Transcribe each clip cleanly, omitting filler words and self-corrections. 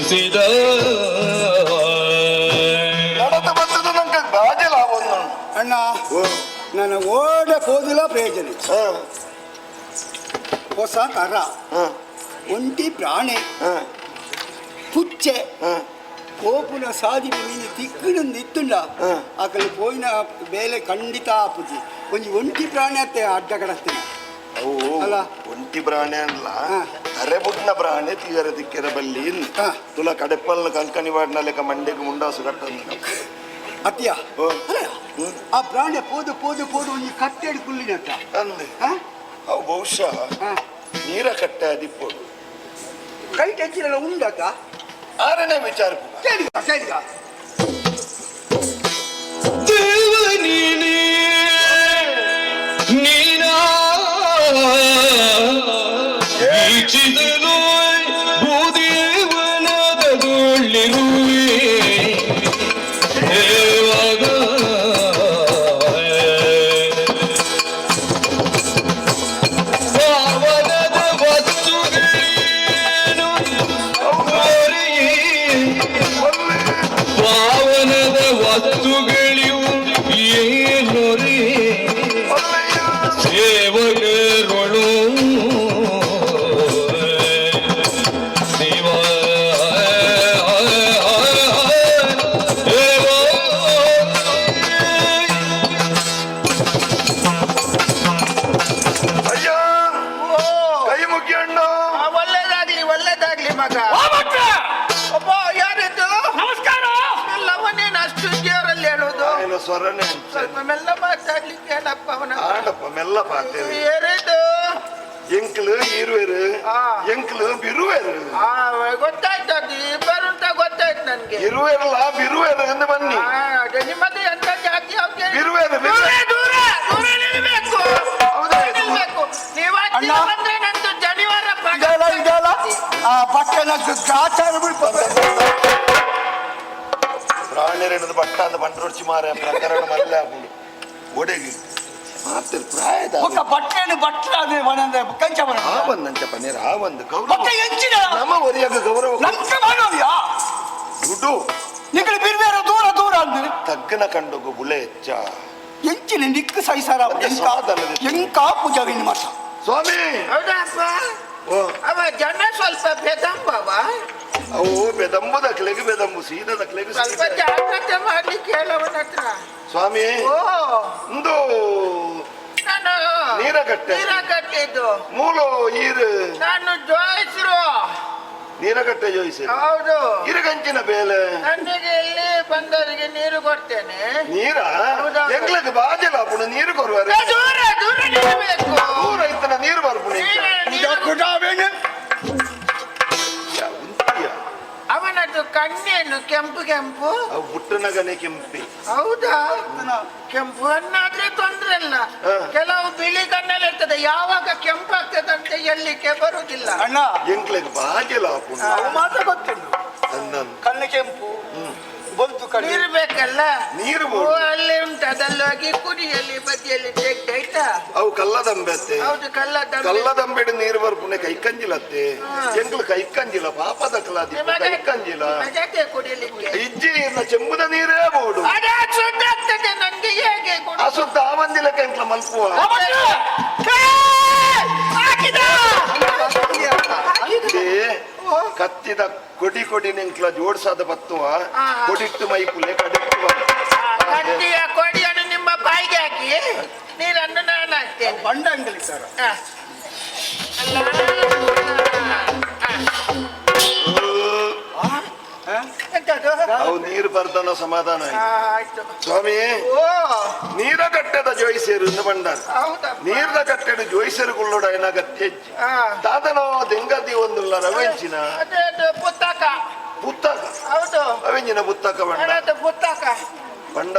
ತಿಳಿಸಿದ ನಡೆದು ಬಂದದ್ದು ನಂಗೆ ಬಾಜಲ ಒಂದು ಅಣ್ಣ ನನ್ನ ಓಡ ಕೋದಿಲ ಪ್ರಯೋಜನ ಹೊಸ ಕರ ಒಂಟಿ ಪ್ರಾಣಿ ಪುಚ್ಚೆ ಕೋಪುನ ಸಾದಿನ ಮೀನು ತಿಕ್ಕನೊಂದು ಇತ್ತುಂಡ ಆಕಲಿ ಪೋಯಿನ ಬೇಲೆ ಖಂಡಿತ ಆಪುಜಿ ಒಂಜಿ ಒಂಟಿ ಪ್ರಾಣಿ ಅತ್ತೆ ಅಡ್ಡ ಕಡಸ್ತೇನೆ ಅವು ಅಲ್ಲ ಒಂಟಿ ಪ್ರಾಣಿ ಅಲ್ಲ ಅರೆಬುಡ್ನ ಪ್ರಾಣಿ ತೀರ ದಿಕ್ಕಿರ ಬಲ್ಲಿ ತುಲ ಕಡೆಪ್ಪಲ್ನ ಕಂಕಣಿ ವಾಡ್ನ ಲೆಕ್ಕ ಮಂಡೆಗೆ ಮುಂಡಾಸು ಕಟ್ಟಂದು ಅತ್ಯ ಆ ಪ್ರಾಣಿ ಪೋದು ಪೋದು ಪೋದು ಒಂಜಿ ಕಟ್ಟೆಡು ಕುಲ್ಲಿನಟ್ಟ ಅಂದೆ ಅವು ಬಹುಶಃ ನೀರ ಕಟ್ಟೆ ಅದಿಪ್ಪೋದು ಕೈ ಟೆಂಚಿನೆಲ್ಲ ಉಂಡಕ್ಕ ಆರನೇ ವಿಚಾರ ಕೇಳಿಗ ಕೇಳಿಗ ದೇವ ನೀನೇ ನೀನಾ ಈಚಿದಲು ಭೂದೇವನದೊಳ್ಳಿರುವೆ ದೇವಾಗ ಪಾವನದ ವಸ್ತುಗಳೇನು ಪಾವನದ ವಸ್ತುಗಳಿವು ಏನೊರೆ ಸೇವಕರುಗಳು ಶಿವ ಅಯ್ಯೋ ಕೈ ಮುಗಿಯಣ್ಣು ಒಳ್ಳೇದಾಗ್ಲಿ ಒಳ್ಳೇದಾಗ್ಲಿ ಮಗ ಒಬ್ಬ ಯಾರಿದ್ದು ನಮಸ್ಕಾರ. ಎಲ್ಲವನ್ನೇನು ಅಷ್ಟು ಜೋರಲ್ಲಿ ಹೇಳೋದು ಏನು ಸ್ವರನೇ ಸ್ವಲ್ಪ ಮೆಲ್ಲ ಮಾತಾಡ್ಲಿಕ್ಕೆ ಹೇಳಪ್ಪ ಅವನ ಆಡಪ್ಪ ಮೆಲ್ಲ ಪಾತೇವೆ ಏರಿದ್ದು ಎಂಕ್ಲು ಇರುವೆರು ಎಂಕ್ಲು ಬಿರುವೆರು ಗೊತ್ತಾಯ್ತು ಅದು ಇಬ್ಬರು ಅಂತ ಗೊತ್ತಾಯ್ತು ನನ್ಗೆ ಇರುವೆರಲ್ಲ ಬಿರುವೆರು ಎಂದು ಬನ್ನಿ ನಿಮ್ಮದು ಎಂತ ಜಾತಿ ಯಾವ್ದು? ಬಿರುವೆರು ದೂರ ದೂರ ದೂರ ನಿಲ್ಬೇಕು ನಿಲ್ಬೇಕು ನೀವು ಅಣ್ಣ. ಬಂದ್ರೆ ನಂದು ಜನಿವಾರ ಇದಲ್ಲ ಇದಲ್ಲ ಆ ಬಟ್ಟೆನ ಗಾಚಾರ ಬಿಡ್ಬೋದು ಪ್ರಾಣಿರೆಣದ ಬಟ್ಟ ಅಂತ ಬಂಟ್ರೊಡ್ಚಿ ಮಾರ ಪ್ರಕರಣ ಮಲ್ಲ ಆಗುದು ಒಡೆಗಿ ಮಾತಿರ್ ಪ್ರಾಯದ ఒక బట్టని బట్ట అది వనంద కంచమన ಆ ಬಂದಂಚ ಪನ್ನೀರ್ ಆ ಒಂದು ಗೌರವ బట్ట ఎంచిన ನಮ್ಮ ಒರಿಯಾಗ ಗೌರವ లంక మనోయా ದುಡ್ಡು నికలు బిర్వేర దూర దూర అంది ತಗ್ಗನ ಕಂಡೋಗು ಬುಲೆ ಹೆಚ್ಚ ఎంచిన నిక్కు సైసార ఎంకా పూజ విని మాట ಸ್ವಾಮಿ ಹೌದಪ್ಪ ಓ ಅವ ಜನ ಸ್ವಲ್ಪ ಬೆದಂಬವ ಅವು ಬೆದಂಬು ದಕ್ಲೆಗೆ ಬೆದಂಬು ಸೀದ ದಕ್ಲೆಗೆ ಸ್ವಲ್ಪ ಜಾಗ್ರತೆ ಮಾಡ್ಲಿಕ್ಕೆ ಹೇಳವನ ಹತ್ರ ಸ್ವಾಮಿ ಓ ಒಂದು ನಾನು ನೀರಗಟ್ಟೆ. ನೀರಗಟ್ಟಿದ್ದು ಮೂಲು ಈರು ನಾನು ಜೋಯಿಸ್ರು ನೀರಗಟ್ಟೆ ಜೋಯಿಸಿ ಹೌದು ಇರುಗಂಚಿನ ಬೇಲೆ ನನಗೆ ಇಲ್ಲಿ ಬಂದವರಿಗೆ ನೀರು ಕೊಡ್ತೇನೆ ನೀರ ಹೌದೌದು. ಎಂಗ್ಲಕ್ಕೆ ಬಾಜಲ ಪುಣ ನೀರು ಕೊರುವಾರೆ ದೂರ ದೂರ ನಿಲ್ಲಬೇಕು ದೂರ ಇತ್ತನ ನೀರು ಬರ್ಪುಣ ಅವನದ್ದು ಕಣ್ಣೇನು ಕೆಂಪು ಕೆಂಪು ಅವು ಬುಟ್ಟನಗನೆ ಕೆಂಪಿ ಹೌದಾ ಕೆಂಪು ಹಣ್ಣಾದ್ರೆ ತೊಂದ್ರೆ ಇಲ್ಲ ಹಾ. ಕೆಲವು ಬಿಳಿ ಕಣ್ಣಲ್ಲಿ ಇರ್ತದೆ ಯಾವಾಗ ಕೆಂಪು ಆಗ್ತದಂತೆ ಎಲ್ಲಿಕ್ಕೆ ಬರುವುದಿಲ್ಲ ಅಣ್ಣ ಎಂಗ್ಲಕ್ಕೆ ಬಾಜಲ ಪುಣ ಅವು ಮಾತ್ರ ಗೊತ್ತುಂಟು ಅಂದನ್ ಕಣ್ಣು ಕೆಂಪು ಬೊಂದು ಕಣ್ಣು ನೀರು ಬೇಕಲ್ಲ ನೀರು ಓ, ಬೋಡು ಅಲ್ಲಿ ಉಂಟು ಅದರಲ್ಲಿ ಹೋಗಿ ಕುಡಿಯಲ್ಲಿ ಬದಿಯಲ್ಲಿ ತೆಗ್ದಾಯ್ತಾ ಅವು ಕಲ್ಲದಂಬೆತ್ತೆ ಹೌದು ಕಲ್ಲದಂಬೆಡು ನೀರು ಬರ್ಪುಣೆ ಕೈಕಂಜಿಲತ್ತೆ ಎಂಗ್ಲು ಕೈಕಂಜಿಲ ಪಾಪದ ಕಲಾದಿ ಕೈಕಂಜಿಲ ಕುಡಿಯಲಿಕ್ಕೆ ಇಜ್ಜಿ ಚೆಂಬುದ ನೀರೇ ಬೋಡು ಅದೇ ಶುದ್ಧ ಆಗ್ತದೆ ನನ್ಗೆ ಹೇಗೆ ಆ ಸುತ್ತ ಆ ಮಂದಿಲಕ್ಕೆ ಎಂಕ್ಲ ಮಲ್ಪುವ ಇಲ್ಲಿ ಕತ್ತಿದ ಕೊಡಿ ಕೊಡಿ ನೆಂಕ್ಲ ಜೋಡ್ಸಾದ ಬತ್ತುವ ಕೊಡಿಟ್ಟು ಮೈಪುಲೆ ಕಡಿಟ್ಟುವ ಕಟ್ಟಿಯ ಕೊಡಿಯನ್ನು ನಿಮ್ಮ ಬಾಯಿಗೆ ಹಾಕಿ ನೀರನ್ನು ನಾನು ಹಾಕ್ತೇನೆ ಬಂಡ ಅಂಗಲಿ ಸರ್ ಆ. ಅಲ್ಲ. ಎಂತದು? ಅವು ನೀರು ಬರ್ದನ ಸಮಾಧಾನ ಆಯ್ತು. ಆಯ್ತು ಸ್ವಾಮಿ ಓ ನೀರ ಕಟ್ಟೆದ ಜೋಯಿಸೇರು ಎಂದು ಬಂದಾರ ಹೌದಪ್ಪ ನೀರ್ದ ಕಟ್ಟೆಡು ಜೋಯಿಸೇರುಗುಳ್ಳೋಡ ಏನಾಗತ್ತೆ ಆ. ತಾತನೋ ದೆಂಗದಿ ಒಂದುಲ್ಲ ರವೆಂಚಿನ ಅದೇ ಅದು ಪುಸ್ತಕ ಪುಸ್ತಕ ಹೌದು ಅವೆಂಜಿನ ಪುಸ್ತಕ ಬಂಡ ಅದು ಪುಸ್ತಕ ಬಂಡ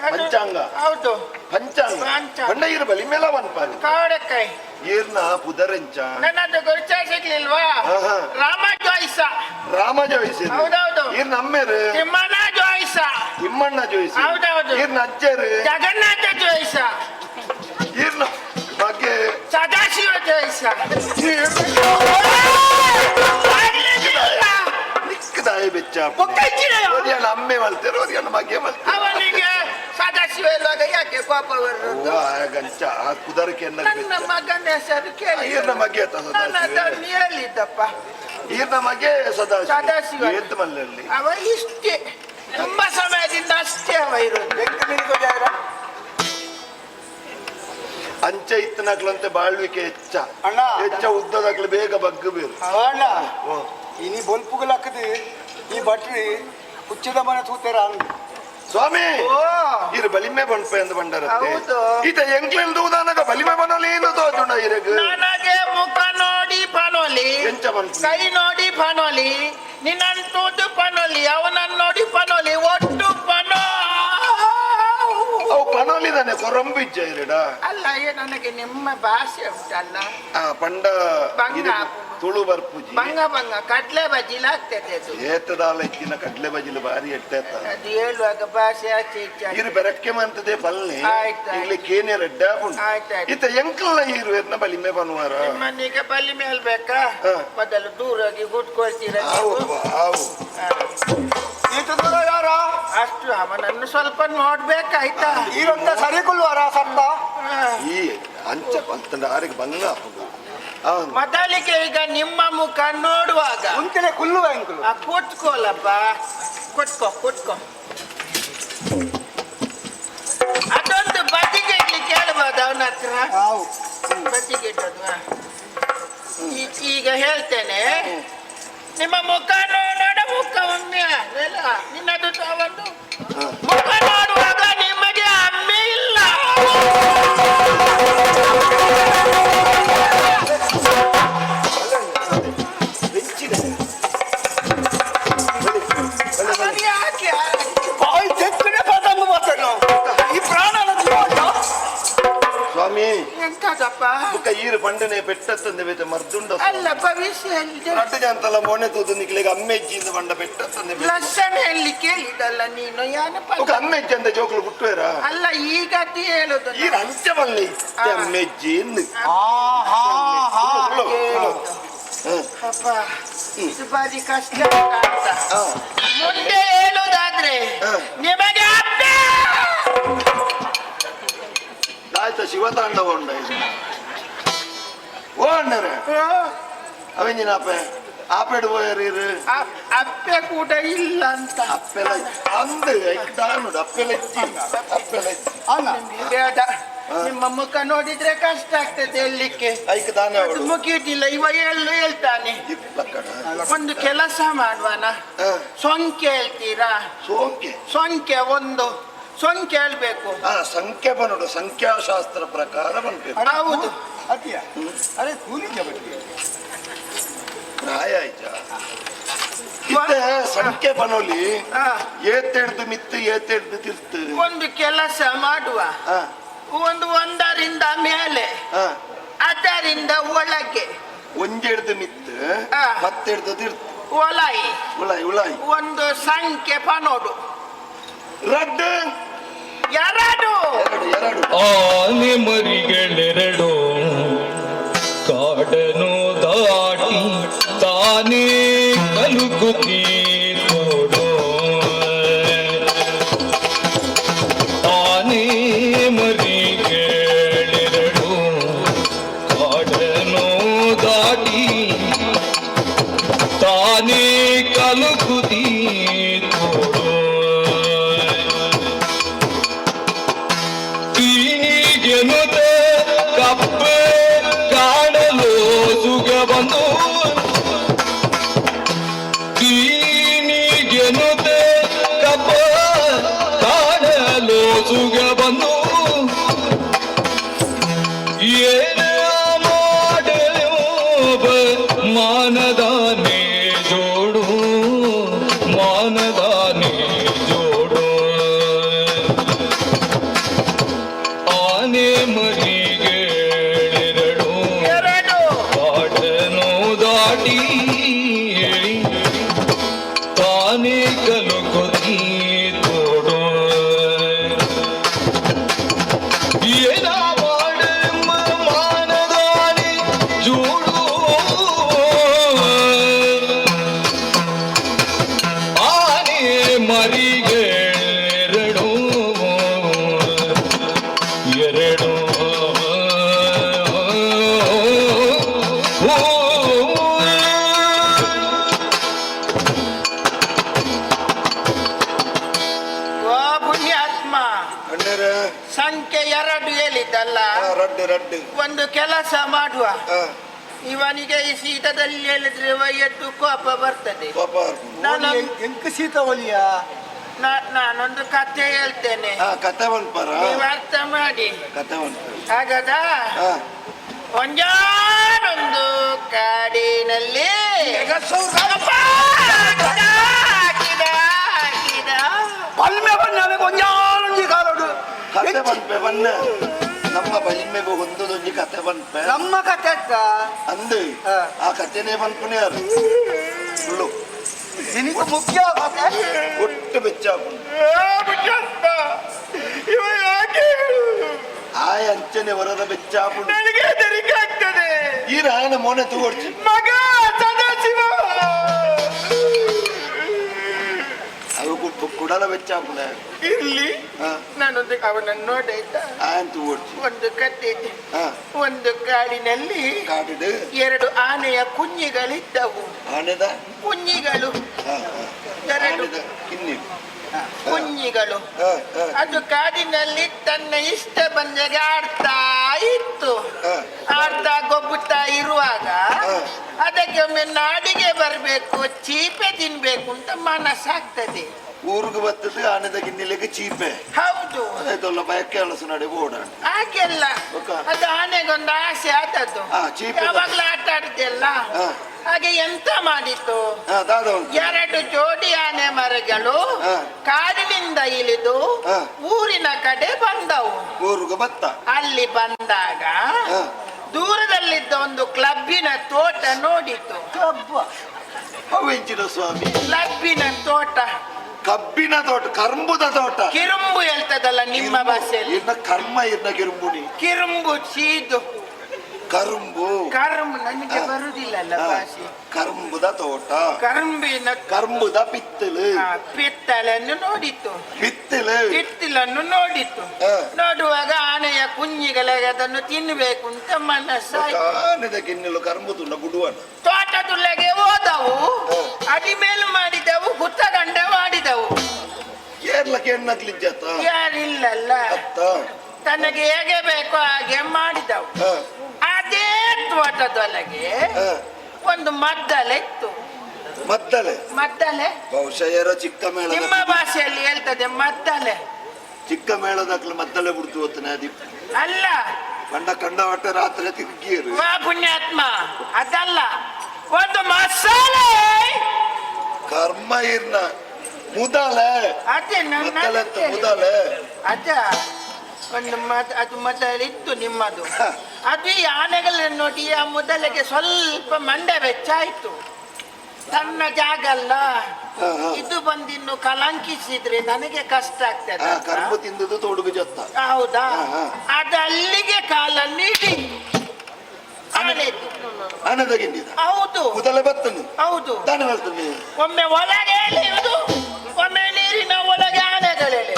ಪಂಚಾಂಗ ಹೌದು ಪಂಚಾಂಗ ಪಂಚಾಂಗ. ಬಂಡ ಇರು ಬಲಿ ಮೇಲ ಒನ್ಪಾರಿ ಕಾವಡೆಕಾಯಿ ಈರ್ನ ಪುದರೆಂಚ ನನ್ನದು ಗುರುಚ ಸಿಗ್ಲಿಲ್ವಾ ಆಹಾ. ರಾಮ ಜೋಯಿಸ ರಾಮ ಜೋಯಿಸೇರು ಹೌದೌದು ಈರ್ನ ಅಮ್ಮೇರು ತಿಮ್ಮಣ್ಣ ಜೋಯಿಸ ತಿಮ್ಮಣ್ಣ ಜೋಯಿಸಿ ಹೌದೌದು. ಈರ್ನ ಅಜ್ಜೇರು ಜಗನ್ನಾಥ ಜೋಯಿಸ ಈರ್ನ ಬಗ್ಗೆ ಸದಾಶಿವ ಜೋಯಿಸ ನಿಕ್ಕ ಗಂಚ ಒಕ್ಕೈತಿರೆಯೋ? ಒರಿಯನ ಅಮ್ಮೆ ಮಲ್ತೇರು ಒರಿಯನ ಮಗೆ ಮಲ್ತೇರು ಅವನಿಗೆ ಸದಾಶಿವ ಇರುವಾಗ ಯಾಕೆ ಕೋಪ ಬರೋದು? ಗಂಚ ಕುದರಕ್ಕೆ ನನ್ನ ಮಗನ ಹೆಸರು ಕೇಳಿ ಈರ್ನ ಮಗೆ ನಾನು ಹೇಳಿದ್ದಪ್ಪ. ಈರ್ನ ಮಗೆ ಸದಾಶಿವ. ಏತ್ ಮಲ್ಲಲ್ಲಿ ಅವ ಇಷ್ಟೇ ತುಂಬಾ ಸಮಯದಿಂದ ಅಷ್ಟೇ ಅವ ಇರೋದು. ಅಂಚ ಇತ್ತನಕ್ಲಂತೆ ಬಾಳ್ವಿಕೆ ಹೆಚ್ಚ ಅಣ್ಣ ಹೆಚ್ಚ ಉದ್ದದಕ್ಲು ಬೇಗ ಬಗ್ಗು ಬೀರು ಅಣ್ಣ ಇನಿ ಬೊಲ್ಪುಗಳಾಕದು ಈ ಭಟ್ರಿ ಹುಚ್ಚಿದ ಮನೆ ತೂತಾರ ಸ್ವಾಮಿ ಓ ಇರು ಬಲಿಮೆ ಬಣ್ಪ ಎಂದು ಬಂಡರತ್ತೆ ಹೌದು. ಈತ ಎಂಕ್ಲೆಂದು ಉದಾನಗ ಬಲಿಮೆ ಬನಲಿ ಏನು ತೋಜುಂಡ ಇರಗ ನನಗೆ ಮುಖ ನೋಡಿ ಪನೋಲಿ, ಎಂಚ ಬನ್ಪು ಕೈ ನೋಡಿ ಪನೋಲಿ, ನಿನ್ನಂತೂದು ಪನೋಲಿ, ಅವನನ್ನು ನೋಡಿ ಪನೋಲಿ, ಒಟ್ಟು ಪನೋ. ಅವು ಪನೋಲಿದಾನೆ ಕೊರಂಬಿಜ್ಜ ಇರಡ ಅಲ್ಲ ನನಗೆ ನಿಮ್ಮ ಭಾಷೆ ಉಂಟಲ್ಲ, ಪಂಡ ಬಂಗ. ಇದು ತುಳು ಬರ್ಪುಜಿ ಬಂಗ ಬಂಗ ಕಡ್ಲೆ ಬಜ್ಜಿಲಾಗ್ತದೆ ಅದು. ಏತದಾಲ ಇಕ್ಕಿನ ಕಡ್ಲೆ ಬಜಿಲು ಬಾರಿ ಎಟ್ಟೇತ ಅದು ಹೇಳುವಾಗ ಭಾಷೆ ಆಚೆ ಈಚೆ ಆಚೆ. ಇರು ಬೆರಕ್ಕೆ ಮಂತದೆ ಬಲ್ಲೆ ಆಯ್ತು. ಇಲ್ಲಿ ಕೇನೆ ರೆಡ್ಡ ಆಯ್ತಾಯ್ತು. ಈತ ಎಂಕ್ಲ ಇರು ಎರ್ನ ಬಲಿಮೆ ಬನ್ವಾರ ನಿಮ್ಮನ್ನೀಗ ಬಲಿ ಮೇಲ್ಬೇಕಾ? ಹಾ. ಮೊದಲು ದೂರಾಗಿ ಕೂತ್ಕೊಳ್ತೀರ ಅವು ನೀವು? ಅವು ಈತ ದೂರ ಯಾರ ಅಷ್ಟು ಅವನನ್ನು ಸ್ವಲ್ಪ ನೋಡ್ಬೇಕಾಯ್ತಾ? ಈರೊಂದ ಸರಿ ಕೊಲ್ವಾರ ಸತ್ತ ಈ ಅಂಚ ಬಂತಂಡ ಆರಿಗೆ ಬಂಗ ಮೊದಲಿಗೆ ಈಗ ನಿಮ್ಮ ಮುಖ ನೋಡುವಾಗ ಮುಂಚೆನೆ ಕುಲ್ಲುವ ಎಂಕುಲು ಕೂತ್ಕೋಲಪ್ಪ, ಕೂತ್ಕೋ. ಅದೊಂದು ಬದಿಗೆ ಇಡ್ಲಿ ಕೇಳ್ಬೋದು ಅವನ ಹತ್ರ. ಹಾವು ಬದಿಗೆ ಇಟ್ಟದ್ದು ಈಗ ಹೇಳ್ತೇನೆ. ನಿಮ್ಮ ಮುಖ ನೋಡ, ಮುಖ ಒಮ್ಮೆ ನಿನ್ನದು ಒಂದು ಮುಖ ನೋಡುವಾಗ ನಿಮಗೆ ಅಮ್ಮೆ ಇಲ್ಲ. ಅವನು ಯಾಕೆ ಬಾಯಿ ತೆಕ್ಕನೆ ಪತಂಗ ಬರ್ತೇನೆ ಈ ಪ್ರಾಣನ ಸ್ವಾಮಿ ಎಂತದಪ್ಪ? ಬುಕ್ಕ ಈರು ಪಂಡನೆ ಬೆಟ್ಟತ್ತಂದೆ ಬೇತೆ ಮರ್ದುಂಡ ಅಲ್ಲ ಭವಿಷ್ಯ ಅಡ್ಡ ಅಂತಲ್ಲ ಮೊನೆ ತೂದು ನಿಕ್ಲಿಗೆ ಅಮ್ಮೆಜ್ಜಿಯಿಂದ ಬಂಡ ಬೆಟ್ಟತ್ತಂದೆ ಲಕ್ಷಣ ಹೇಳಿ ಕೇಳಿದಲ್ಲ ನೀನು ಯಾನಪ್ಪ? ಬುಕ್ಕ ಅಮ್ಮೆಜ್ಜಿ ಅಂತ ಜೋಕ್ಲು ಬಿಟ್ಟುವೇರ ಅಲ್ಲ ಈಗ ಅತಿ ಹೇಳುದು ಈರು ಅಂಚ ಬಲ್ಲೆ ಇತ್ತೆ ಅಮ್ಮೆಜ್ಜಿ ಎಂದು ಅಪ್ಪ ಇದು ಬಾರಿ ಕಷ್ಟ ಅಂತ. ಮುಂದೆ ಹೇಳುದಾದ್ರೆ ನಿಮಗೆ ಅಪ್ಪೆ. ಆಯ್ತಾ ಶಿವತಾಂಡವ ಉಂಡ ಇದು ಓ ಅಣ್ಣರೇ ಅವೆಂಜಿನ ಆಪೆ ಆಪೆಡು ಹೋಯರು ಅಪ್ಪೆ ಕೂಡ ಇಲ್ಲ ಅಂತ. ಅಪ್ಪೆಲ್ಲ ಅಂದು ದಾನುಡು ಅಪ್ಪೆಲ್ಲ ಇಜ್ಜಿ ಅಪ್ಪೆಲ್ಲ ಇಜ್ಜಿ ಅಲ್ಲ ನಿಮ್ಗೆ ಬೇಡ. ನಿಮ್ಮ ಮುಖ ನೋಡಿದ್ರೆ ಕಷ್ಟ ಆಗ್ತದೆ ಹೇಳಲಿಕ್ಕೆ. ಐಕ್ ದಾನ ಅದು ಮುಗಿಯುದಿಲ್ಲ. ಇವ ಹೇಳ್ತಾನೆ. ಒಂದು ಕೆಲಸ ಮಾಡುವನ, ಸೊಂಕೆ ಹೇಳ್ತೀರಾ? ಸೊಂಕೆ ಒಂದು ಸೊಂಕೆ ಹೇಳ್ಬೇಕು. ಸಂಖ್ಯೆ ಬನ್ನೋಡು ಸಂಖ್ಯಾಶಾಸ್ತ್ರ ಪ್ರಕಾರ ಬನ್ಬೇಕು. ಹೌದು. ಅತಿಯ ಅರೆ ಕೂಲಿಗೆ ಬಗ್ಗೆ ಪ್ರಾಯ ಆಯ್ತ ಇತ್ತೆ ಸಂಖ್ಯೆ ಬನ್ನೋಲಿ ಏತೆಡ್ದು ಮಿತ್ತು ಏತೆಡ್ದು ತಿರ್ತು ಒಂದು ಕೆಲಸ ಮಾಡುವ. ಒಂದರಿಂದ ಮೇಲೆ, ಅದರಿಂದ ಒಳಗೆ ಒಂಜೆಡ್ದು ಮಿತ್ತು ಮತ್ತೆಡ್ದು ತಿರ್ತು ಒಲಾಯಿ ಉಳಾಯಿ ಉಳಾಯಿ ಒಂದು ಸಂಖ್ಯೆ ಪನೋಡು. ರಡ್ಡು ಎರಡು ಎರಡು ಆನೆ ಮರಿಗಳೆರಡು ಕಾಡನು ದಾಟಿ ತಾನೇ ಕಲುಕುತ್ತೀ ನೋಡು. ಆನೆ ಮರಿಗಳೆರಡು ಕಾಡನು ದಾಟಿ ತಾನೇ ಕಲುಕುತ್ತೀ ನೋಡು. ೀನಿಗೆನುತ ಕಪ್ಪೆ ಕಾಣಲು ಸುಗ ಬಂದು ೀನಿಗೆನುತ ಕಪ್ಪ ಕಾಣಲು ಸುಗ ಬಂದು ಏನ ಮಾಡಲು ಮಾನದಾನೆ ಜೋಡು ಮಾನದಾನೆ ಜೋಡು. ಆನೆ ಮರಿಗಳೆರಡು ಎರಡು ಕಾಡನು ದಾಟಿ ತಾನೇ ಕಲುಕುತ್ತೀ ತೋಡು. ಏನ ಮಾಡೆಂಬ ಮಾನದಾನೆ ಜೋಡು. ಮರಿಗೆ ಎರಡು ಎರಡು ವಾ ಪುಣ್ಯಾತ್ಮ, ಅಣ್ಣರ ಸಂಖ್ಯೆ 2 ಹೇಳಿದ್ದಲ್ಲ. ರಡ್ಡು ರಡ್ಡು ಒಂದು ಕೆಲಸ ಮಾಡುವ, ಹಾ ಇವನಿಗೆ ಈ ಶೀತದಲ್ಲಿ ಹೇಳಿದ್ರೆ ಎದ್ದು ಕೋಪ ಬರ್ತದೆ. ಪಾಪ ನಾನು ಎಂಕ ಶೀತ ಒಲಿಯ ನಾನೊಂದು ಕಥೆ ಹೇಳ್ತೇನೆ, ಹಾ ಕತೆ ಬಂದ್ಪಾರ ನೀವು ಅರ್ಥ ಮಾಡಿ. ಕತೆ ಬಂತು ಹಾಗದ ಹಾ ಒಂಜಾನೊಂದು ಕಾಡಿನಲ್ಲಿ ಬಲ್ಮೆ ಬಣ್ಣ ಕೊಂಜಾನೊಂಜಿ ಕಾಲೋಡು ಕತೆ ಬಂದ್ಪೆ ಬನ್ನ ನಮ್ಮ ಬಲಿಮೆಗೆ ಹೊಂದದೊಂಜಿ ಕತೆ ಬಂದ್ಪೆ ನಮ್ಮ ಕತೆ ಅಕ್ಕ ಅಂದು ಹಾ. ಆ ಕತೆನೇ ಬಂದ್ಪುನೆ ಯಾರು ಸುಳ್ಳು ನಿನಗೆ ಮುಖ್ಯ ಕತೆ ಒಟ್ಟು ಬೆಚ್ಚಾಪುಂಡು ಇವ ಯಾಕೆ ಆಯ ಅಂಚನೆ ಹೊರದ ಬೆಚ್ಚಾಪುಂಡು ನನಗೆ ಹೆದರಿಕೆ ಆಗ್ತದೆ. ಈ ರಾಯನ ಮೋನೆ ತೂಗೊಡ್ಚಿ ಮಗ ಸದಾಶಿವ ಅದು ಕುಡಲ ಬೆಚ್ಚಾಪುನೆ ಇರ್ಲಿ, ಹಾ ನಾನೊಂದು ಅವನನ್ನು ನೋಡಾಯ್ತ. ಆಯನ್ ತೂಗೊಡ್ಚಿ ಒಂದು ಕತೆ, ಹಾ ಒಂದು ಕಾಡಿನಲ್ಲಿ ಕಾಡಿಡು 2 ಆನೆಯ ಕುഞ്ഞിಗಳಿದ್ದವು. ಆನೆದ ಕುഞ്ഞിಗಳು, ಹಾ ಹಾ 2 ಆನೆದ ಕಿನ್ನಿ ಕುഞ്ഞിಗಳು. ಹಾ ಹಾ ಅದು ಕಾಡಿನಲ್ಲಿ ತನ್ನ ಇಷ್ಟ ಬಂದಾಗ ಆಡ್ತಾ ಇತ್ತು. ಹಾ. ಆಡ್ತಾ ಗೊಬ್ಬುತ್ತಾ ಇರುವಾಗ ಹಾ. ಅದಕ್ಕೆ ಒಮ್ಮೆ ನಾಡಿಗೆ ಬರಬೇಕು, ಚೀಪೆ ತಿನ್ಬೇಕು ಅಂತ ಮನಸ್ಸಾಗ್ತದೆ. ಊರಿಗೆ ಬರ್ತದೆ ಆನೆದ ಗಿನ್ನಿಲೆಗೆ ಚೀಪೆ ಹೌದು, ಅದಾಯ್ತಲ್ಲ ಭಯಕ್ಕೆ ಅಲಸು ನಡೆ ಓಡಾಡ ಹಾಗೆಲ್ಲ ಗೊತ್ತಾ? ಅದು ಆನೆಗೊಂದು ಆಸೆ ಆದದ್ದು. ಹಾ, ಚೀಪೆ ಯಾವಾಗ್ಲೂ ಆಟ ಆಡ್ತಿಲ್ಲ. ಹಾ. ಹಾಗೆ ಎಂತ ಮಾಡಿತ್ತು, ಹಾ ದಾದ ಉಂಟು 2 ಜೋಡಿ ಆನೆ ಮರಗಳು ಹಾ. ಕಾಡಿನಿಂದ ಇಳಿದು ಹಾ. ಊರಿನ ಕಡೆ ಬಂದವು. ಊರಿಗೆ ಬತ್ತ ಅಲ್ಲಿ ಬಂದಾಗ ಹಾ. ದೂರದಲ್ಲಿದ್ದ ಒಂದು ಕ್ಲಬ್ಬಿನ ತೋಟ ನೋಡಿತು. ಅವೆಂಚಿನ ಸ್ವಾಮಿ ಕ್ಲಬ್ಬಿನ ತೋಟ, ಕಬ್ಬಿನ ತೋಟ ಕರ್ಂಬುದ ತೋಟ ಕಿರುಂಬು ಹೇಳ್ತದಲ್ಲ ನಿಮ್ಮ ಭಾಷೆಯಲ್ಲಿ. ಇನ್ನ ಕರ್ಮ ಇನ್ನ ಕಿರುಂಬುನಿ ಕಿರುಂಬು ಚೀದು ಕರುಂಬು ಕರ್ಮ ನನಗೆ ಬರುದಿಲ್ಲಲ್ಲ ಹಾ. ಭಾಷೆ. ಕರ್ಂಬುದ ತೋಟ ಕರ್ಂಬಿನ ಕರ್ಂಬುದ ಪಿತ್ತಲು ಪಿತ್ತಲನ್ನು ನೋಡಿತು, ಪಿತ್ತಲು ಪಿತ್ತಲನ್ನು ನೋಡಿತು. ಹಾ. ನೋಡುವಾಗ ಆನೆಯ ಕುഞ്ഞിಗಳಿಗೆ ಅದನ್ನು ತಿನ್ನಬೇಕು ಅಂತ ಮನಸ್ಸಾಯ್ತು. ಆನೆದ ಗಿನ್ನೆಲು ಕರ್ಂಬು ತುಂಡ ಗುಡುವನ ತೋಟದುಳ್ಳೆಗೆ ಹೋದವು, ಹಾ. ಅಡಿಮೇಲು ಮಾಡಿದವು, ಗುತ್ತಗಂಡ ಮಾಡಿದವು. ಏರ್ಲಕ್ಕೆ ಎಣ್ಣಕ್ಲಿಜ್ಜಾತ ಯಾರಿಲ್ಲಲ್ಲ, ಅತ್ತ ತನಗೆ ಹೇಗೆ ಬೇಕೋ ಹಾಗೆ ಮಾಡಿದವು. ಹಾ. ಅದೇ ತೋಟದೊಳಗೆ ಹಾ. ಒಂದು ಮದ್ದಲೆ ಇತ್ತು. ಮದ್ದಲೆ ಮದ್ದಲೆ ಬಹುಶಃ ಯಾರೋ ಚಿಕ್ಕ ಮೇಳದ ನಿಮ್ಮ ಭಾಷೆಯಲ್ಲಿ ಹೇಳ್ತದೆ ಮದ್ದಲೆ ಚಿಕ್ಕ ಮೇಳದಾಗ್ಲ ಮದ್ದಲೆ ಬಿಡ್ತು ಹೊತ್ತನೆ ಅದಿ ಅಲ್ಲ. ಕಂಡ ಕಂಡ ಹೊಟ್ಟೆ ರಾತ್ರಿ ತಿರುಗಿಯರು ವಾ ಪುಣ್ಯಾತ್ಮ, ಅದಲ್ಲ, ಒಂದು ಮಸಾಲೆ. ಕರ್ಮ ಇರ್ನ ಮುದಲೆ ಅದೇ ಮದ್ದಲೆ ಅಂತ ನನ್ನ ಮುದಲೆ ಅದ ಒಂದು ಅದು ಮೊದಲು ಇತ್ತು ನಿಮ್ಮದು. ಹ. ಅದು ಈ ಆನೆಗಳನ್ನು ನೋಡಿ ಆ ಮೊದಲಿಗೆ ಸ್ವಲ್ಪ ಮಂಡೆ ವೆಚ್ಚಾಯ್ತು. ಸಣ್ಣ ಜಾಗ ಅಲ್ಲ, ಹ, ಹ. ಇದು ಬಂದಿನ್ನು ಕಲಂಕಿಸಿದ್ರೆ ನನಗೆ ಕಷ್ಟ ಆಗ್ತದೆ ಆ ಅಂತ. ಕರ್ಮ ತಿಂದದ್ದು ತೋಡುಗು ಜೊತ್ತ ಹೌದಾ, ಹ, ಹ. ಅದು ಅಲ್ಲಿಗೆ ಕಾಲನ್ನು ಇಡಿ ಆನೆ. ಆನದ ಗಿಂಡಿದ ಹೌದು ಮುದಲೆ ಬತ್ತನು ಹೌದು. ತಾನು ಹೇಳ್ತಾನೆ ಒಮ್ಮೆ ಒಳಗೆ ಎಳೆಯುವುದು, ಒಮ್ಮೆ ನೀರಿನ ಒಳಗೆ ಆನೆಗಳೆಳೆ.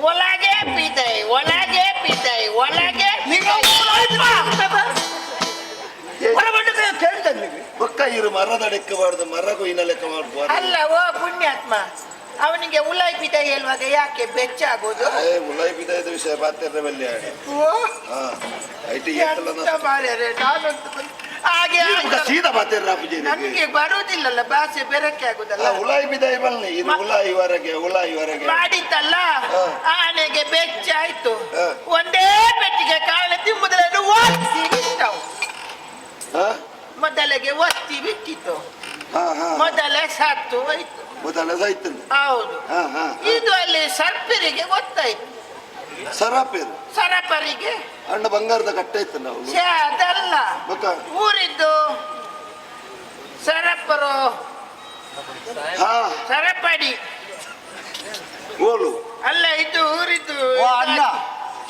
ಒಳಗೆ ಪಿದೈ, ಒಳಗೆ ಪಿದೈ, ಒಳಗೆ ಒಕ್ಕ ಇರು ಮರದ ಲೆಕ್ಕ ಮಾಡುದು ಮರ ಕೊಯ್ನ ಲೆಕ್ಕ ಮಾಡ್ಬೋದು ಅಲ್ಲ. ಓ ಪುಣ್ಯಾತ್ಮ, ಅವನಿಗೆ ಉಲಾಯಿ ಪಿದೈ ಹೇಳುವಾಗ ಯಾಕೆ ಬೆಚ್ಚಾಗೋದು? ಮುಲಾಯಿ ಬಿದ್ದಾಯ್ದ ವಿಷಯ ಬಾತ್ಯರ ಬಲ್ಲಿ ಆಡಿ ಓ, ಹಾ ಐಟಿ ಎಂತ ಮಾರ್ರೆ, ನಾನಂತೂ ಹಾಗೆ ಆಯ್ತಲ್ಲ. ಸೀದಾ ಬಾತ್ಯರ ಪೂಜೆ ನನ್ಗೆ ಬರುವುದಿಲ್ಲಲ್ಲ, ಭಾಷೆ ಬೆರಕೆ ಆಗುದಲ್ಲ. ಉಲಾಯಿ ಬಿದ್ದಾಯಿ ಬಲ್ನಿ ಇದು ಉಲಾಯಿ ಹೊರಗೆ ಮಾಡಿತ್ತಲ್ಲ, ಹ. ಆನೆಗೆ ಬೆಚ್ಚಾಯ್ತು. ಹ. ಒಂದೇ ಪೆಟ್ಟಿಗೆ ಕಾಳ ತಿಂಬುದನ್ನು ಒತ್ತಿ ಬಿಟ್ಟವು. ಹಾ ಮೊದಲಿಗೆ ಒತ್ತಿ ಬಿಟ್ಟಿತ್ತು. ಹಾ ಹಾ ಮೊದಲೇ ಸತ್ತು ಹೋಯ್ತು. ಮೊದಲ ಸಾಯ್ತು ಹೌದು. ಹಾ ಹಾ ಇದು ಅಲ್ಲಿ ಸರ್ಪರಿಗೆ ಗೊತ್ತಾಯ್ತು. ಸರಾಪೇರು ಸರಪರಿಗೆ ಅಣ್ಣ ಬಂಗಾರದ ಕಟ್ಟೆ ಇತ್ತು ನಾವು ಛೇ, ಅದಲ್ಲ, ಗೊತ್ತಾ ಊರಿದ್ದು ಸರಪರು, ಹಾ ಸರಪಡಿ ಓಲು ಅಲ್ಲ, ಇದು ಊರಿದ್ದು ಓ ಅಣ್ಣ,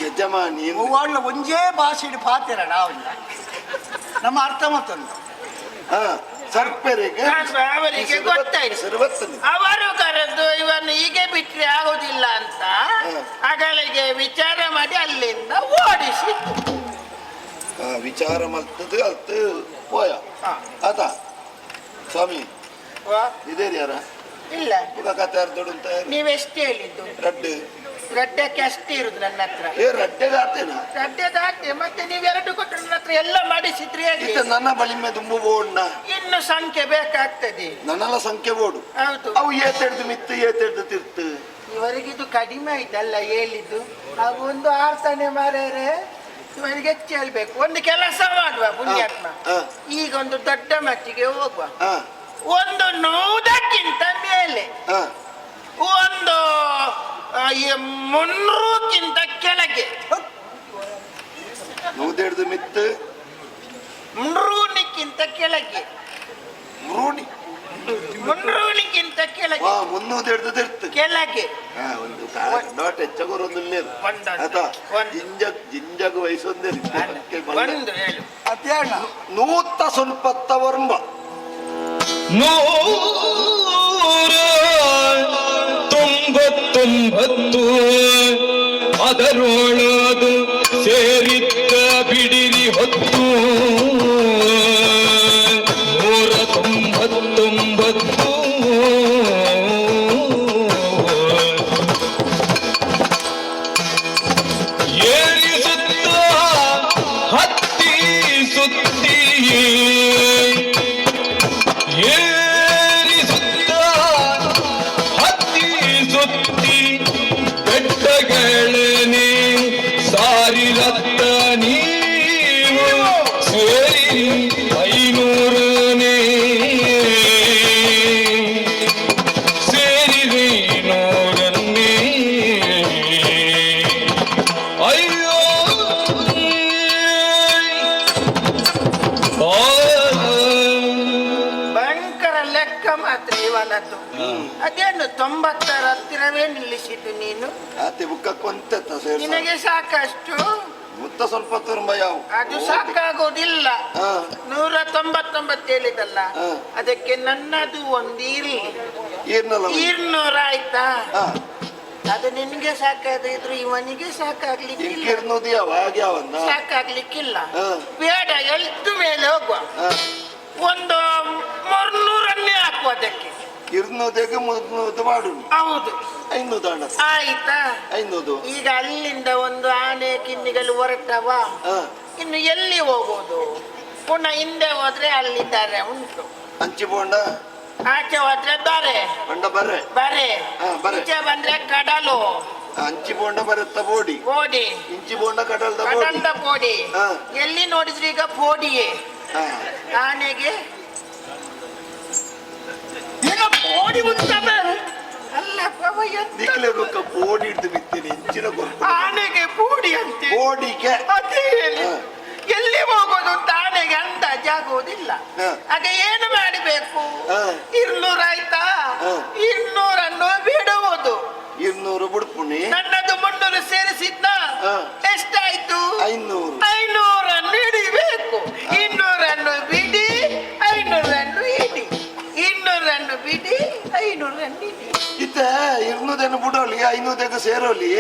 ಯಜಮಾನಿ ಒಳ್ಳೆ ಒಂದೇ ಭಾಷೆಯಲ್ಲಿ ಪಾತಿರ ನಾವು ನಮ್ಮ ಅರ್ಥ ಮತ್ತೊಂದು ಹಾ ಸರ್ಪೆರಿಗೆ ಅವರಿಗೆ ಗೊತ್ತಾಯ್ತು. ಸಿರುವತ್ತನೆ ಅವರು ಕರೆದು ಇವನು ಹೀಗೆ ಮಗಳಿಗೆ ವಿಚಾರ ಮಾಡಿ ಅಲ್ಲಿಂದ ಓಡಿಸಿ ವಿಚಾರ ಮಲ್ತದ್ದು ಅಲ್ತು ಪೋಯ ಆತ ಸ್ವಾಮಿ ಇದೇರಿ ಯಾರ ಇಲ್ಲ ಕತೆ ಅರ್ಧಡು ಅಂತ ನೀವೆಷ್ಟು ಹೇಳಿದ್ದು ರಡ್ಡು ಗಡ್ಡಕ್ಕೆ ಅಷ್ಟೇ ಇರುದು ನನ್ನ ಹತ್ರ ರಡ್ಡೆಗೆ ಆತೇನ ಗಡ್ಡೆದಾಟೆ ಮತ್ತೆ ನೀವೆರಡು ಕೊಟ್ಟರು ನನ್ನ ಹತ್ರ ಎಲ್ಲ ಮಾಡಿಸಿದ್ರಿ ಹೇಗೆ ನನ್ನ ಬಳಿ ಮೇಲೆ ತುಂಬ ಬೋಡ್ನ ಇನ್ನು ಸಂಖ್ಯೆ ಬೇಕಾಗ್ತದೆ ನನ್ನೆಲ್ಲ ಸಂಖ್ಯೆ ಬೋಡು ಹೌದು ಅವು ಏತೆಡ್ದು ಮಿತ್ತು ಏತೆಡ್ದು ತಿರ್ತು ಇವರಿಗಿದು ಕಡಿಮೆ ಆಯ್ತಲ್ಲ ಹೇಳಿದ್ದು ಅವು ಒಂದು ಆಡ್ತಾನೆ ಮಾರ್ಯಾರೆ ಇವರಿಗೆ ಹೆಚ್ಚು ಹೇಳ್ಬೇಕು ಒಂದು ಕೆಲಸ ಮಾಡುವ ಪುಣ್ಯಾತ್ಮ ಈಗ ಒಂದು ದೊಡ್ಡ ಮಟ್ಟಿಗೆ ಹೋಗುವ ಒಂದು 100ಕ್ಕಿಂತ ಮೇಲೆ ಒಂದು 300ಕ್ಕಿಂತ ಕೆಳಗೆ 100 ಮಿತ್ತು 300ಕ್ಕಿಂತ ಕೆಳಗೆ ಮುರುಣಿ 300ಕ್ಕಿಂತ ಕೆಳಗೆ 300 ತಿರ್ತು ಕೆಳಗೆ ಒಂದು ನೋಟ್ ಹೆಚ್ಚಗೋರೊಂದು ಜಿಂಜಗ ವಯಸ್ಸೊಂದೇ ಒಂದು ಹೇಳು ಅತ್ಯಾಣ ನೂತ ಸ್ವಲ್ಪ ವರ್ಮ 199 ಅದರೊಳದು ಸೇರಿದ್ದ ಬಿಡಿರಿ ಹೊತ್ತು 199 ಏರಿಸುತ್ತ ಹತ್ತಿ ಸುತ್ತಿ ಏರಿಸುತ್ತ ಹತ್ತಿ ಸುತ್ತಿ ಬೆಟ್ಟಗಳನೆ ಸಾರಿರತ್ತ ನೀವು ಸೇರಿ 500ನೇ ಸೇರಿರಿ 100ನೇ ಅಯ್ಯೋ ಭಯಂಕರ ಲೆಕ್ಕ ಮಾತ್ರ ಇವನದ್ದು ಅದೇನು 90ರ ಹತ್ತಿರವೇ ನಿಲ್ಲಿಸಿದ್ದು ನೀನು ಆತೆ ಬುಕ್ಕಕ್ಕೊಂತ ಸೇರ್ಸ ನಿನಗೆ ಸಾಕಷ್ಟು ಮುತ್ತ ಸ್ವಲ್ಪ ತುರ್ಂಬ ಯಾವ ಅದು ಸಾಕಾಗೋದಿಲ್ಲ 199 ಹೇಳಿದಲ್ಲ ಅದಕ್ಕೆ ನನ್ನದು ಒಂದು ಇರ್ಲಿ ಏರ್ನಲ್ಲ 200 ಆಯ್ತಾ ಅದು ನಿನ್ಗೆ ಸಾಕಾದ್ರೆ ಇವನಿಗೆ ಸಾಕಾಗ್ಲಿಕ್ಕಿಲ್ಲ ಇರ್ನೋದು ಯಾವಾಗ ಯಾವನ್ನ ಸಾಕಾಗ್ಲಿಕ್ಕಿಲ್ಲ ಬೇಡ ಎಲ್ತು ಮೇಲೆ ಹೋಗುವ ಒಂದು 300 ಹಾಕುವ ಅದಕ್ಕೆ 200ಗೆ 300 ಮಾಡು ಹೌದು 500 ಅಣ್ಣ ಆಯ್ತಾ 500 ಈಗ ಅಲ್ಲಿಂದ ಒಂದು ಆನೆ ಕಿನ್ನಿಗಳು ಹೊರಟವ ಇನ್ನು ಎಲ್ಲಿ ಹೋಗೋದು ಪುನಃ ಹಿಂದೆ ಹೋದ್ರೆ ಅಲ್ಲಿ ದಾರೆ ಉಂಟು ಅಂಚಿ ಬೋಂಡ ಆಚೆ ಹೋದ್ರೆ ದಾರೆ ಬಂಡ ಬರ್ರೆ ಬರೆ ಬರೆ. ಈಚೆ ಬಂದ್ರೆ ಕಡಲು ಅಂಚಿ ಬೋಂಡ ಬರುತ್ತ ಬೋಡಿ ಬೋಡಿ ಇಂಚಿ ಬೋಂಡ ಕಡಲ್ದ ಬೋಡಿ ಕಡಲ್ದ ಬೋಡಿ ಎಲ್ಲಿ ನೋಡಿದ್ರೆ ಈಗ ಬೋಡಿಯೇ ಆನೆಗೆ ಈಗ ಬೋಡಿ ಉಂಟವೆ ಅಲ್ಲ ನಿಕ್ಲೆ ಬುಕ್ಕ ಬೋಡಿ ಹಿಡ್ದು ಬಿತ್ತೇನೆ ಇಂಚಿನ ಗೊತ್ತು ಆನೆಗೆ ಬೋಡಿ ಅಂತೆ ಬೋಡಿಗೆ ಅದೇ ಎಲ್ಲಿ ಹೋಗೋದು ಅಂತ ಆನೆಗೆ ಅಂದಾಜಾಗೋದಿಲ್ಲ ಆಗ ಏನು ಮಾಡಬೇಕು 200 ಆಯ್ತಾ 200 ಬಿಡುವುದು 200 ಬಿಡ್ಪುಣಿ ನನ್ನದು 300 ಸೇರಿಸಿದ್ನ ಎಷ್ಟಾಯ್ತು 500 ಹಿಡಿಬೇಕು 200 ಬಿಡಿ 500 ಇಡಿ 200 ಬಿಡಿ 500 ಇಡಿ ಇತ್ತ 200 ಬಿಡೋಲಿ 500 ಸೇರೋಲಿ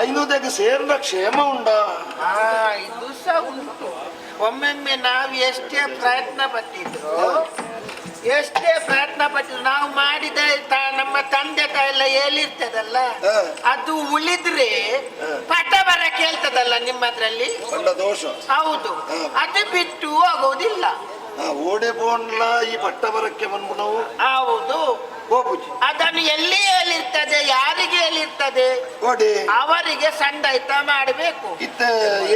500 ಸೇರ್ನ ಕ್ಷೇಮ ಉಂಡ ಇದು ಸಹ ಉಂಟು ಒಮ್ಮೊಮ್ಮೆ ನಾವು ಎಷ್ಟೇ ಪ್ರಯತ್ನ ಪಟ್ಟಿದ್ರು ನಾವು ಮಾಡಿದ ನಮ್ಮ ತಂದೆ ತಾಯಿ ಎಲ್ಲ ಹೇಳಿರ್ತದಲ್ಲ ಅದು ಉಳಿದ್ರೆ ಪಟ ಬರ ಕೇಳ್ತದಲ್ಲ ನಿಮ್ಮದ್ರಲ್ಲಿ ದೋಷ ಹೌದು ಅದು ಬಿಟ್ಟು ಹೋಗೋದಿಲ್ಲ ಓಡೆ ಬೋನ್ಲ ಈ ಪಟ್ಟ ಬರಕ್ಕೆ ಬಂದ್ಬು ನಾವು ಹೌದು ಹೋಗುಜಿ ಅದನ್ನು ಎಲ್ಲಿ ಹೇಳಿರ್ತದೆ ಯಾರಿಗೆ ಹೇಳಿರ್ತದೆ ಓಡೆ ಅವರಿಗೆ ಸಂಡಾಯಿತ ಮಾಡಬೇಕು ಇತ್ತ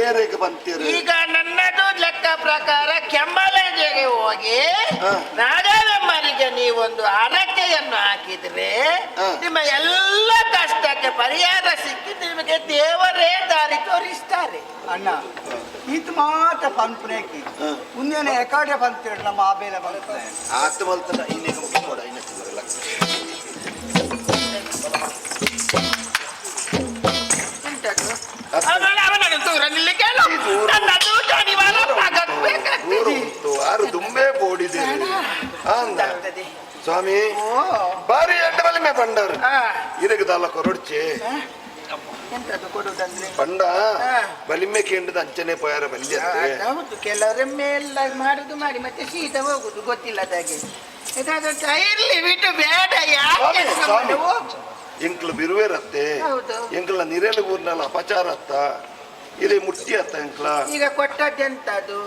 ಏರೆಗೆ ಬಂತೀರಿ ಈಗ ನನ್ನದು ಲೆಕ್ಕ ಪ್ರಕಾರ ಕೆಮ್ಮಲಗೆಗೆ ಹೋಗಿ ನಾಗರಮ್ಮರಿಗೆ ನೀವೊಂದು ಹರಕೆಯನ್ನು ಹಾಕಿದ್ರೆ ನಿಮ್ಮ ಎಲ್ಲ ಕಷ್ಟಕ್ಕೆ ಪರಿಹಾರ ಸಿಕ್ಕಿ ನಿಮಗೆ ದೇವರೇ ದಾರಿ ತೋರಿಸ್ತಾರೆ ಅಣ್ಣ ಈತ ಮಾತ್ರ ಪಂಪನೇಕಿ ಮುಂದಿನ ಎಕಾಡೆ ಬಂತಿರ ನಮ್ಮ ಆಬೇಲೆ ಬಂತ ಆತ ಮಲ್ತನ ಇನ್ನೇನು ಮುಗಿಸ್ಕೊಡ ಇನ್ನಷ್ಟು ಉಂಟದು ಅವನನ್ನು ದೂರ ನಿಲ್ಲಿಕ್ಕೆ ನನ್ನದು ಶನಿವಾರ ಆಗಬೇಕಾಗ್ತದೆ. ಆರು ದುಂಬೆ ಬೋಡಿದೆ ಅಂದ ಆಗ್ತದೆ. ಸ್ವಾಮಿ ಬಾರಿ ಎಂಡ ಬಲಿಮೆ ಬಂಡರು ಇದಕ್ಕೆ ದಲ್ಲ ಕೊರಡ್ಚೆ ಎಂತದ್ದು ಕೊಡುದಂದ್ರೆ ಪಂಡ ಹಾ. ಬಲಿಮೆ ಕೇಂದ್ರದ ಅಂಚನೆ ಪೋಯಾರ ಬಲ್ಯತ್ತೆ ಹೌದು ಕೆಲವರೊಮ್ಮೆ ಎಲ್ಲ ಮಾಡುದು ಮಾಡಿ ಮತ್ತೆ ಶೀತ ಹೋಗುದು ಗೊತ್ತಿಲ್ಲದಾಗೆ ಇರ್ಲಿ ಬಿಟ್ಟು ಬೇಡ ಯಾಕೆ ಸ್ವಾಮಿ, ಹೋಗು. ಎಂಕ್ಲು ಬಿರುವೆ ರತ್ತೆ ಹೌದು. ಎಂಕ್ಲ ನಿರೇಲು ಊರ್ನಲ್ಲ ಅಪಚಾರ ಅತ್ತ ಇದೇ ಮುಟ್ಟಿ ಅತ್ತ ಎಂಕ್ಲ ಈಗ ಕೊಟ್ಟದ್ದೆಂತದು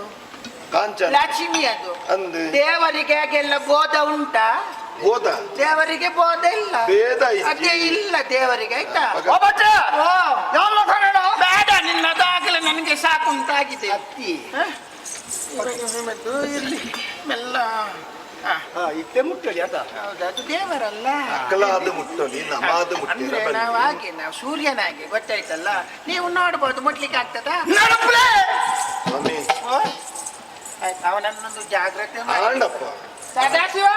ಕಾಂಚನ ಲಕ್ಷ್ಮಿ ಅದು ಅಂದು ದೇವರಿಗೆ ಹಾಗೆಲ್ಲ ಬೋಧ ಉಂಟಾ ಹೋದ ದೇವರಿಗೆ ಬೋಧ ಇಲ್ಲ ಭೇದ ಇಜ್ಜಿ. ಅದೇ ಇಲ್ಲ ದೇವರಿಗೆ ಆಯ್ತಾ ಮಗ. ಓ, ಬೇಡ ನಿನ್ನದಾಗಲೇ ನನಗೆ ಸಾಕು ಅಂತಾಗಿದೆ ಅತ್ತಿ ಹ? ಇದು ಇರ್ಲಿ ಮೆಲ್ಲ ಹ, ಇತ್ತೆ ಮುಟ್ಟಲಿ ಅದ ಹೌದು ಅದು ದೇವರಲ್ಲ ಅಕ್ಕಲಾದ ಮುಟ್ಟಲಿ ನಮಾದ ಮುಟ್ಟಿರ ಅಂದ್ರೆ ಬಲ್ಲಿ ನಾವು ಹಾಗೆ ನಾವು ಸೂರ್ಯನಾಗೆ ಗೊತ್ತಾಯ್ತಲ್ಲ ನೀವು ನೋಡ್ಬೋದು ಮುಟ್ಲಿಕ್ಕೆ ಆಗ್ತದಾ ಸ್ವಾಮಿ ಓ, ಆಯ್ತು ಅವನನ್ನೊಂದು ಜಾಗ್ರತೆ ಮಾಡಿ ಆಂಡಪ್ಪ ಸದಾಶಿವ